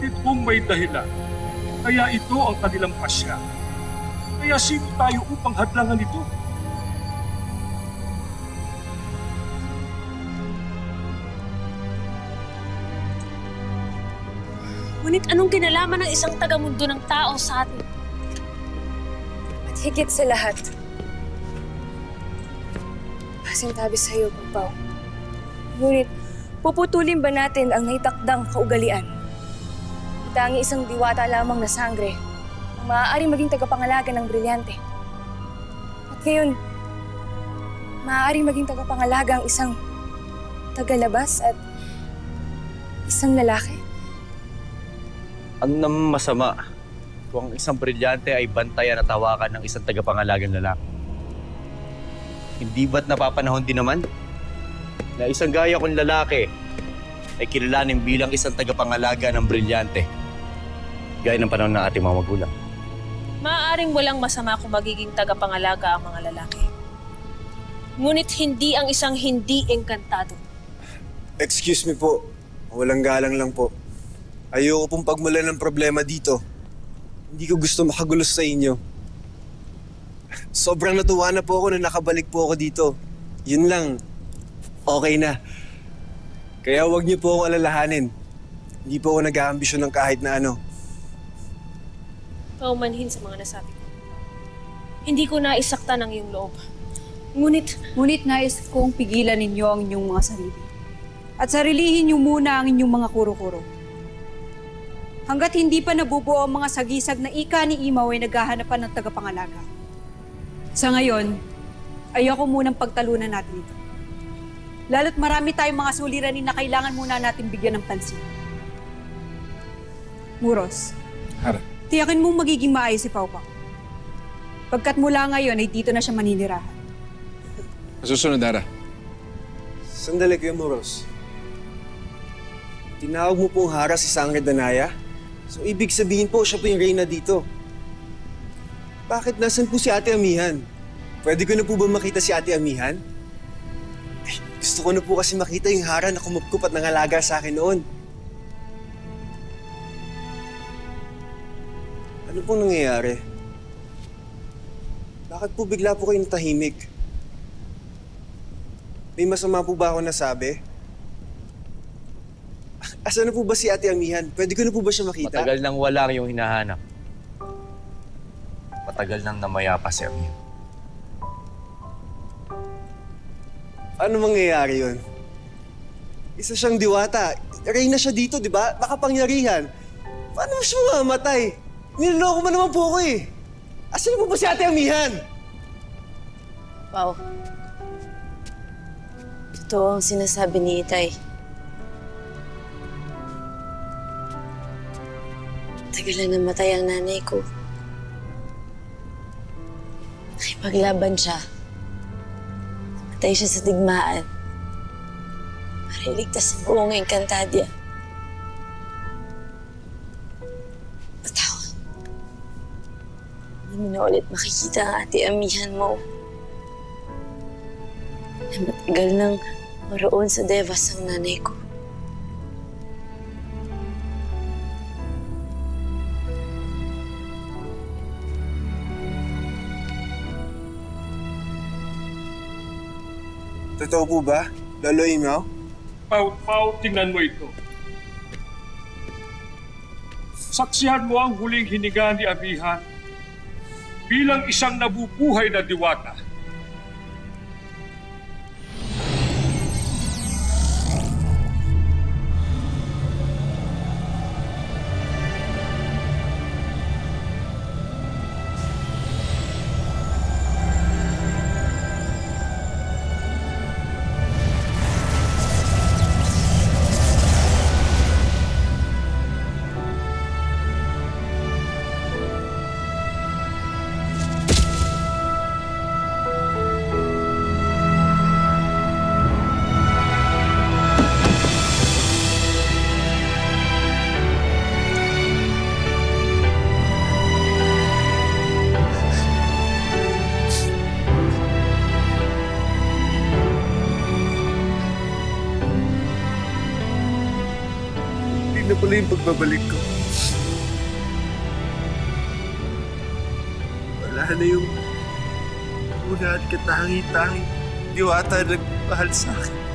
Batid kong may dahilan, kaya ito ang kanilang pasya. Kaya sino tayo upang hadlangan ito? Ngunit anong kinalaman ng isang tagamundo ng tao sa atin? At higit sa lahat, pasintabi sa iyo, Pagpaw. Ngunit, puputulin ba natin ang naitakdang kaugalian? Tangi isang diwata lamang na sangre ang maaaring maging tagapangalaga ng brilyante. At ngayon, maaaring maging tagapangalaga ang isang tagalabas at isang lalaki. Ano naman masama kung ang isang brilyante ay bantayan at hawakan ng isang tagapangalagang lalaki? Hindi ba't napapanahon din naman na isang gaya kong lalaki ay kilalanin bilang isang tagapangalaga ng brilyante gaya ng panahon ng ating mga magulang? Maaaring walang masama kung magiging tagapangalaga ang mga lalaki. Ngunit hindi ang isang hindi engkantado. Excuse me po. Walang galang lang po. Ayoko pong pagmulan ng problema dito. Hindi ko gusto makagulos sa inyo. Sobrang natuwa na po ako na nakabalik po ako dito. Yun lang. Okay na. Kaya huwag niyo po akong alalahanin. Hindi po ako nag-aambisyon ng kahit na ano. Paumanhin sa mga nasabi ko. Hindi ko naisakta ng iyong loob. Ngunit nais kong pigilan ninyo ang inyong mga sarili. At sarilihin niyo muna ang inyong mga kuro-kuro. Hanggat hindi pa nabubuo ang mga sagisag na ika ni Imaw ay naghahanapan ng tagapangalaga. Sa ngayon, ayoko munang pagtalunan natin ito. Lalo't marami tayong mga suliranin na kailangan muna natin bigyan ng pansin. Muros, Hara. tiyakin mong magiging maayos si Pawpaw. Pagkat mula ngayon ay dito na siya maninirahan. Susunod, Hara. Sandali kayo, Moros. Tinawag mo pong Hara si Sangre Danaya? So, ibig sabihin po, siya po yung reyna dito. Bakit nasan po si Ate Amihan? Pwede ko na po ba makita si Ate Amihan? Ay, gusto ko na po kasi makita yung Hara na kumupkup at nangalaga sa akin noon. Ano pong nangyayari? Bakit po bigla po kayong tahimik? May masama po ba ako nasabi? Asan na po ba si Ate Amihan? Pwede ko na po ba siya makita? Matagal nang wala yung hinahanap. Matagal nang namayapa si Amihan. Ano mangyayari yun? Isa siyang diwata. Reyna siya dito, di ba? Makapangyarihan. Paano mo siya mamamatay? Niloloko mo naman po ako eh. Asan na po ba si Ate Amihan? Wow. Totoo ang sinasabi ni Itay. Tagalan namatay ang nanay ko. Nakipaglaban siya. Namatay siya sa digmaan. Para iligtas ang buong Encantadia. Patawad. Hindi mo na ulit makikita ang Ate Amihan mo. Na matagal nang maroon sa Devas ang nanay ko. Totoo po ba, Lolo Imaw? Pau, tingnan mo ito. Saksihan mo ang huling hininga ni Amihan bilang isang nabubuhay na diwata. Hindi na pala yung pagbabalik ko. Wala na yung una at katangi-tangi diwata na nagmahal sa akin.